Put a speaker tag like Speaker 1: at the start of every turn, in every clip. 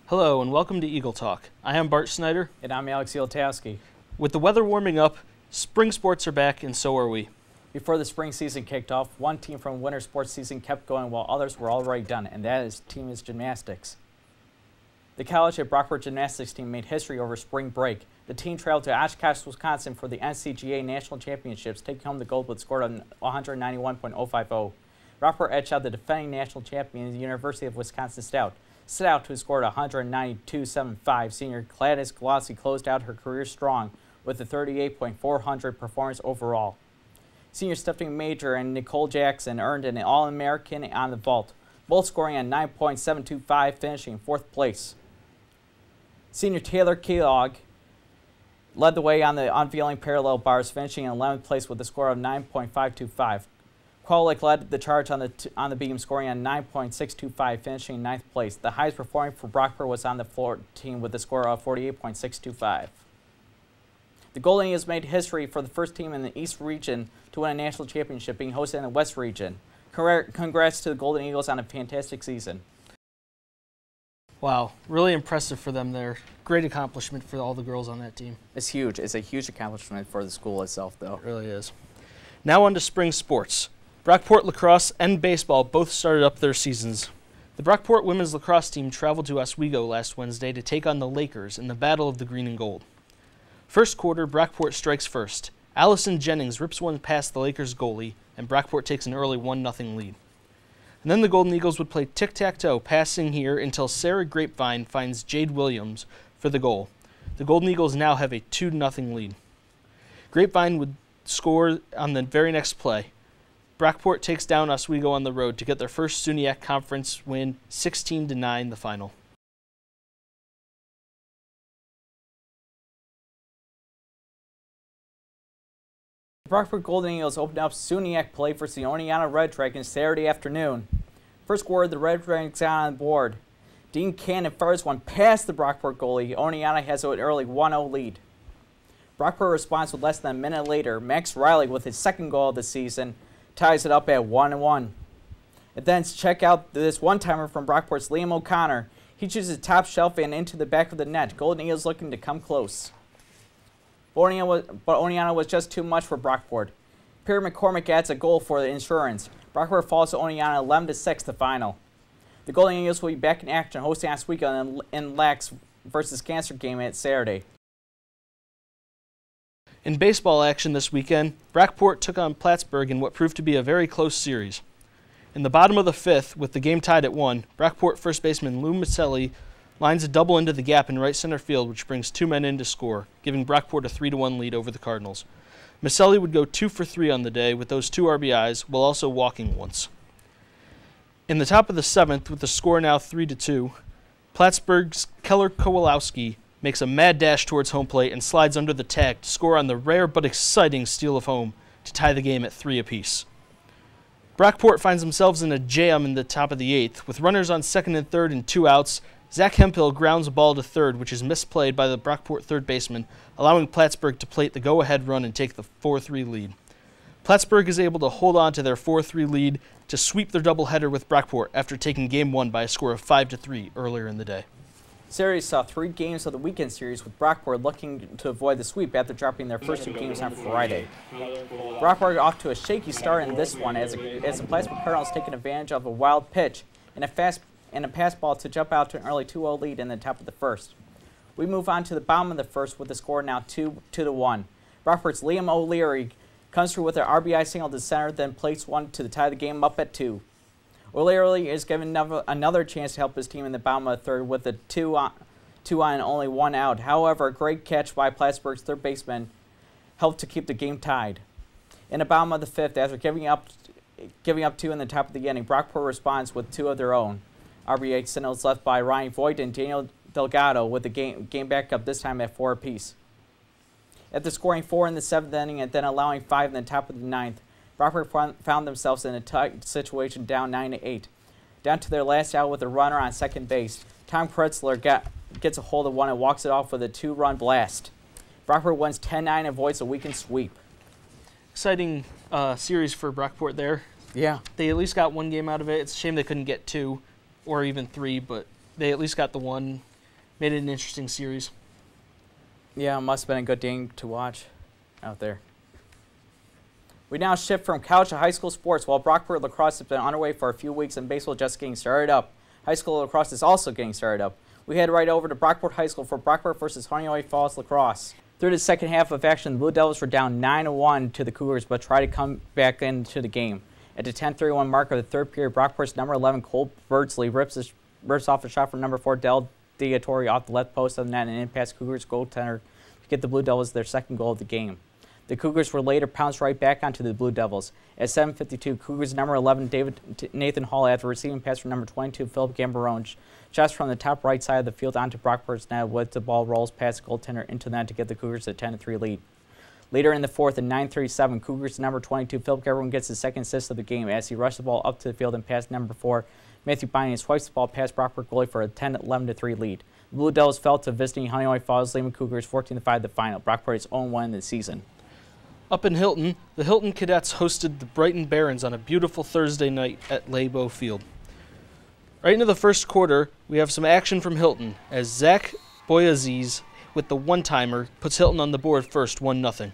Speaker 1: Hello and welcome to Eagle Talk. I am Bart Snyder.
Speaker 2: And I'm Alex Ulatowski.
Speaker 1: With the weather warming up, spring sports are back and so are we.
Speaker 2: Before the spring season kicked off, one team from winter sports season kept going while others were already done, and that team is gymnastics. The college at Brockport Gymnastics team made history over spring break. The team traveled to Oshkosh, Wisconsin for the NCGA National Championships, taking home the gold with a score of 191.050. Brockport edged out the defending national champion, the University of Wisconsin Stout, who scored 192.75. Senior Gladys Ulatowski closed out her career strong with a 38.400 performance overall. Senior Stephanie Major and Nicole Jackson earned an All-American on the vault, both scoring at 9.725, finishing in fourth place. Senior Taylor Kellogg led the way on the unveiling parallel bars, finishing in 11th place with a score of 9.525. Qualic led the charge on the beam, scoring at 9.625, finishing in 9th place. The highest performing for Brockport was on the floor team with a score of 48.625. The Golden Eagles made history for the first team in the East region to win a national championship, being hosted in the West region. Congrats to the Golden Eagles on a fantastic season.
Speaker 1: Wow, really impressive for them there. Great accomplishment for all the girls on that team.
Speaker 2: It's huge. It's a huge accomplishment for the school itself, though.
Speaker 1: It really is. Now on to spring sports. Brockport lacrosse and baseball both started up their seasons. The Brockport women's lacrosse team traveled to Oswego last Wednesday to take on the Lakers in the Battle of the Green and Gold. First quarter, Brockport strikes first. Allison Jennings rips one past the Lakers goalie, and Brockport takes an early 1-0 lead. And then the Golden Eagles would play tic-tac-toe, passing here until Sarah Grapevine finds Jade Williams for the goal. The Golden Eagles now have a 2-0 lead. Grapevine would score on the very next play. Brockport takes down Oswego on the road to get their first SUNYAC Conference win, 16-9 the final.
Speaker 2: The Brockport Golden Eagles opened up SUNYAC play versus the Oneonta Red Dragons Saturday afternoon. First quarter, the Red Dragons got on the board. Dean Cannon fires one past the Brockport goalie. Oneonta has an early 1-0 lead. Brockport responds with less than a minute later. Max Riley, with his second goal of the season, ties it up at 1-1. And then check out this one-timer from Brockport's Liam O'Connor. He chooses top shelf and into the back of the net. Golden Eagles looking to come close. But Oneonta was just too much for Brockport. Pierre McCormick adds a goal for the insurance. Brockport falls to Oneonta 11-6 the final. The Golden Eagles will be back in action hosting Oswego in Lax versus Cancer game at Saturday.
Speaker 1: In baseball action this weekend, Brockport took on Plattsburgh in what proved to be a very close series. In the bottom of the fifth, with the game tied at 1, Brockport first baseman Lou Maselli lines a double into the gap in right center field, which brings two men in to score, giving Brockport a 3-1 lead over the Cardinals. Maselli would go 2 for 3 on the day with those 2 RBIs, while also walking once. In the top of the 7th, with the score now 3-2, Plattsburgh's Keller Kowalowski makes a mad dash towards home plate and slides under the tag to score on the rare but exciting steal of home to tie the game at 3 apiece. Brockport finds themselves in a jam in the top of the 8th, with runners on second and third and 2 outs. Zach Hemphill grounds a ball to third, which is misplayed by the Brockport third baseman, allowing Plattsburgh to plate the go-ahead run and take the 4-3 lead. Plattsburgh is able to hold on to their 4-3 lead to sweep their doubleheader with Brockport after taking Game 1 by a score of 5-3 earlier in the day.
Speaker 2: Saturday saw 3 games of the weekend series, with Brockport looking to avoid the sweep after dropping their first 2 games on Friday. Brockport off to a shaky start in this one as the Plattsburgh Cardinals taking advantage of a wild pitch and a pass ball to jump out to an early 2-0 lead in the top of the first. We move on to the bottom of the first with the score now 2-1. Brockport's Liam O'Leary comes through with an RBI single to center, then plates one to tie the game up at 2. O'Leary is given another chance to help his team in the bottom of the third with a 2 on and only 1 out. However, a great catch by Plattsburgh's third baseman helped to keep the game tied. In the bottom of the 5th, after giving up 2 in the top of the inning, Brockport responds with 2 of their own. RBI singles left by Ryan Voigt and Daniel Delgado, with the game back up this time at 4 apiece. After scoring 4 in the 7th inning and then allowing 5 in the top of the 9th, Brockport found themselves in a tight situation, down 9-8. Down to their last out with a runner on second base, Tom Kretzler gets a hold of one and walks it off with a 2-run blast. Brockport wins 10-9 and avoids a weekend sweep.
Speaker 1: Exciting series for Brockport there.
Speaker 2: Yeah.
Speaker 1: They at least got 1 game out of it. It's a shame they couldn't get 2 or even 3, but they at least got the 1. Made it an interesting series.
Speaker 2: Yeah, it must have been a good game to watch out there. We now shift from college to high school sports. While Brockport lacrosse has been underway for a few weeks and baseball just getting started up, high school lacrosse is also getting started up. We head right over to Brockport High School for Brockport versus Honeoye Falls lacrosse. Through the second half of action, the Blue Devils were down 9-1 to the Cougars, but tried to come back into the game. At the 10:31 mark of the third period, Brockport's number 11 Cole Birdsley rips off a shot from number 4 Del Diatori off the left post of the net and in past Cougars goaltender to get the Blue Devils their second goal of the game. The Cougars were later pounced right back onto the Blue Devils. At 7:52, Cougars number 11 Nathan Hall, after receiving pass from number 22 Philip Gambarone, just from the top right side of the field onto Brockport's net, with the ball rolls past the goaltender into the net to get the Cougars a 10-3 lead. Later in the fourth, at 9:37, Cougars number 22 Philip Gambarone gets his second assist of the game as he rushed the ball up to the field and past number 4 Matthew Bynum and swipes the ball past Brockport goalie for a 10-11-3 lead. The Blue Devils fell to visiting Honeoye Falls, leaving Cougars 14-5 the final. Brockport is 0-1 in the season.
Speaker 1: Up in Hilton, the Hilton Cadets hosted the Brighton Barons on a beautiful Thursday night at Labo Field. Right into the first quarter, we have some action from Hilton as Zach Boyaziz with the one-timer puts Hilton on the board first, 1-0.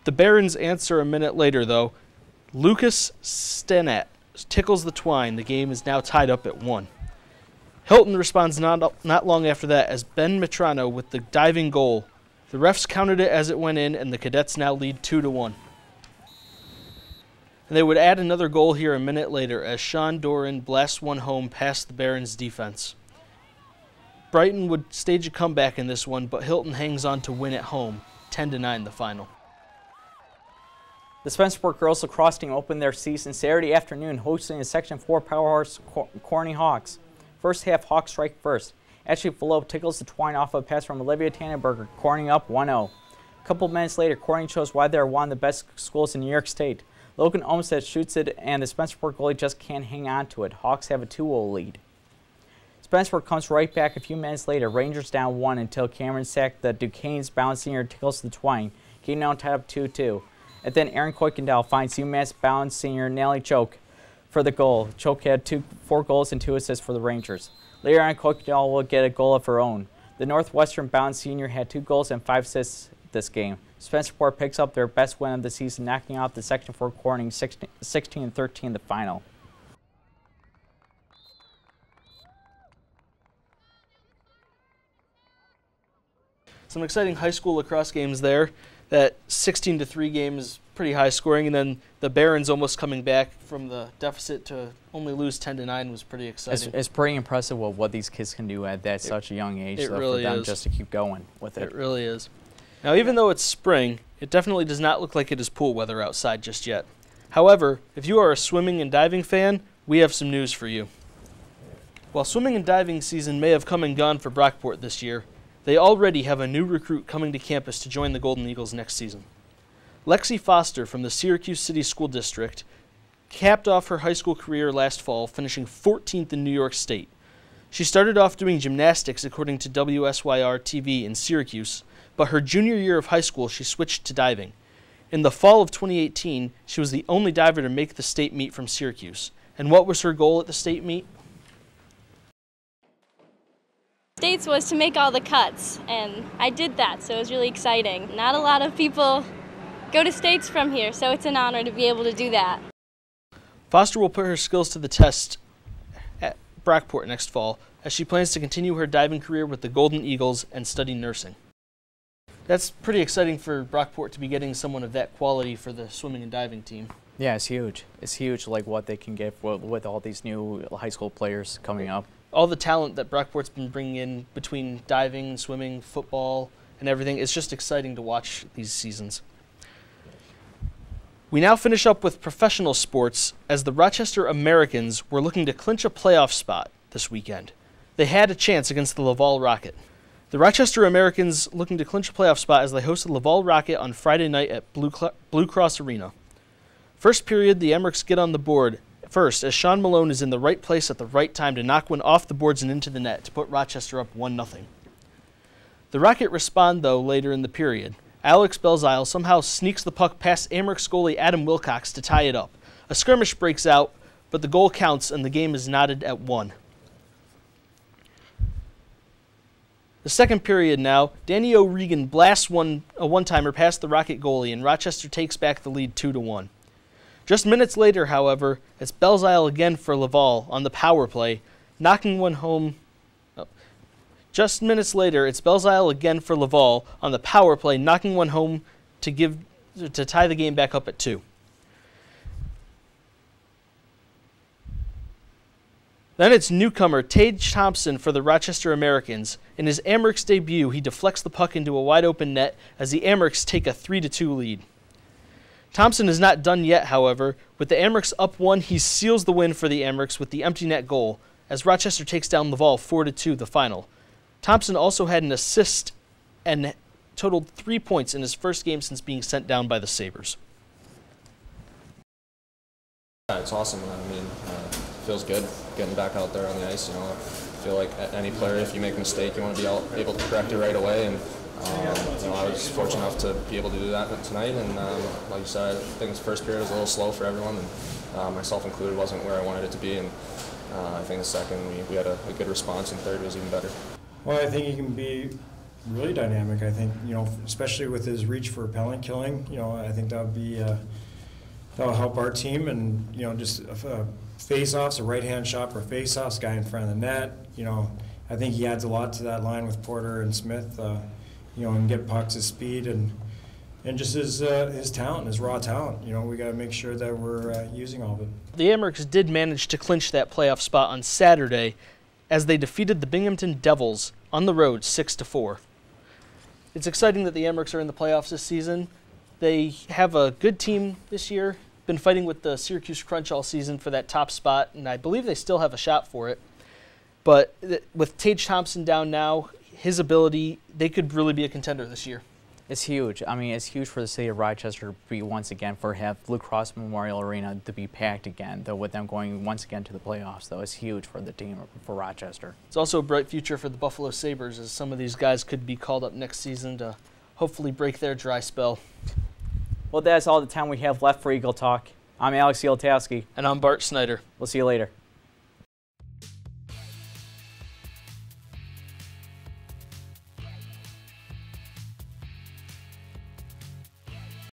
Speaker 1: The Barons answer a minute later, though. Lucas Stenat tickles the twine. The game is now tied up at 1. Hilton responds not long after that as Ben Mitrano with the diving goal. The refs counted it as it went in, and the Cadets now lead 2-1. And they would add another goal here a minute later as Sean Doran blasts one home past the Barons' defense. Brighton would stage a comeback in this one, but Hilton hangs on to win at home, 10-9 the final.
Speaker 2: The Spencerport girls lacrosse team opened their season Saturday afternoon hosting the Section 4 powerhouse Corning Hawks. First half, Hawks strike first. Ashley Phillip tickles the twine off a pass from Olivia Tannenberger, Corning up 1-0. A couple minutes later, Corning shows why they're one of the best schools in New York State. Logan Olmsted shoots it, and the Spencerport goalie just can't hang on to it. Hawks have a 2-0 lead. Spencerport comes right back a few minutes later. Rangers down 1 until Cameron Sack, the Duquesne's bound senior, tickles the twine. Game now tied up 2-2. And then Aaron Kuykendall finds UMass bound senior Nellie Choke for the goal. Choke had 4 goals and 2 assists for the Rangers. Later on, Kuykendall will get a goal of her own. The Northwestern bound senior had 2 goals and 5 assists this game. Spencerport picks up their best win of the season, knocking out the Section 4 Corning 16-13 the final.
Speaker 1: Some exciting high school lacrosse games there. That 16-3 game is pretty high scoring, and then the Barons almost coming back from the deficit to only lose 10-9 was pretty exciting.
Speaker 2: It's pretty impressive what these kids can do at such a young age.
Speaker 1: It really
Speaker 2: for them
Speaker 1: is.
Speaker 2: Just to keep going with it.
Speaker 1: It really is. Now, even though it's spring, it definitely does not look like it is pool weather outside just yet. However, if you are a swimming and diving fan, we have some news for you. While swimming and diving season may have come and gone for Brockport this year, they already have a new recruit coming to campus to join the Golden Eagles next season. Lexi Foster from the Syracuse City School District capped off her high school career last fall, finishing 14th in New York State. She started off doing gymnastics according to WSYR TV in Syracuse, but her junior year of high school she switched to diving. In the fall of 2018, she was the only diver to make the state meet from Syracuse. And what was her goal at the state meet?
Speaker 3: States was to make all the cuts, and I did that, so it was really exciting. Not a lot of people go to states from here, so it's an honor to be able to do that.
Speaker 1: Foster will put her skills to the test at Brockport next fall, as she plans to continue her diving career with the Golden Eagles and study nursing. That's pretty exciting for Brockport to be getting someone of that quality for the swimming and diving team.
Speaker 2: Yeah, it's huge. It's huge, like what they can get with all these new high school players coming up.
Speaker 1: All the talent that Brockport's been bringing in between diving, swimming, football, and everything, it's just exciting to watch these seasons. We now finish up with professional sports as the Rochester Americans were looking to clinch a playoff spot this weekend. They had a chance against the Laval Rocket. The Rochester Americans looking to clinch a playoff spot as they hosted Laval Rocket on Friday night at Blue Cross Arena. First period, the Emmericks get on the board first as Sean Malone is in the right place at the right time to knock one off the boards and into the net to put Rochester up 1-0. The Rocket respond, though, later in the period. Alex Belzile somehow sneaks the puck past Emmericks goalie Adam Wilcox to tie it up. A skirmish breaks out, but the goal counts and the game is knotted at 1. The second period now, Danny O'Regan blasts a one-timer past the Rocket goalie, and Rochester takes back the lead 2-1. Just minutes later, however, it's Belzile again for Laval on the power play, knocking one home. Just minutes later, it's Belzile again for Laval on the power play, knocking one home to tie the game back up at 2. Then it's newcomer Tage Thompson for the Rochester Americans. In his Amherst debut, he deflects the puck into a wide-open net as the Amherst take a 3-2 lead. Thompson is not done yet, however. With the Amherst up 1, he seals the win for the Amherst with the empty net goal, as Rochester takes down Laval 4-2 the final. Thompson also had an assist and totaled 3 points in his first game since being sent down by the Sabres.
Speaker 4: Yeah, it's awesome. I mean, feels good getting back out there on the ice. You know, I feel like any player, if you make a mistake, you want to be able to correct it right away. And you know, I was fortunate enough to be able to do that tonight. And like you said, I think the first period was a little slow for everyone, and myself included, wasn't where I wanted it to be. And I think the second we had a good response, and third was even better.
Speaker 5: Well, I think he can be really dynamic. I think, you know, especially with his reach for penalty killing, you know, I think that would be that'll help our team. And you know, just face-offs, a right-hand shot for face-offs, guy in front of the net. You know, I think he adds a lot to that line with Porter and Smith. You know, and get pucks, his speed, and just his talent, his raw talent. You know, we got to make sure that we're using all of it.
Speaker 1: The Amherst did manage to clinch that playoff spot on Saturday, as they defeated the Binghamton Devils on the road 6-4. It's exciting that the Amherst are in the playoffs this season. They have a good team this year, been fighting with the Syracuse Crunch all season for that top spot, and I believe they still have a shot for it. But with Tage Thompson down now, his ability, they could really be a contender this year.
Speaker 2: It's huge. I mean, it's huge for the city of Rochester to be once again, have Blue Cross Memorial Arena to be packed again, though with them going once again to the playoffs, though. It's huge for the team, for Rochester.
Speaker 1: It's also a bright future for the Buffalo Sabres, as some of these guys could be called up next season to hopefully break their dry spell.
Speaker 2: Well, that's all the time we have left for Eagle Talk. I'm Alex Ulatowski.
Speaker 1: And I'm Bart Snyder.
Speaker 2: We'll see you later.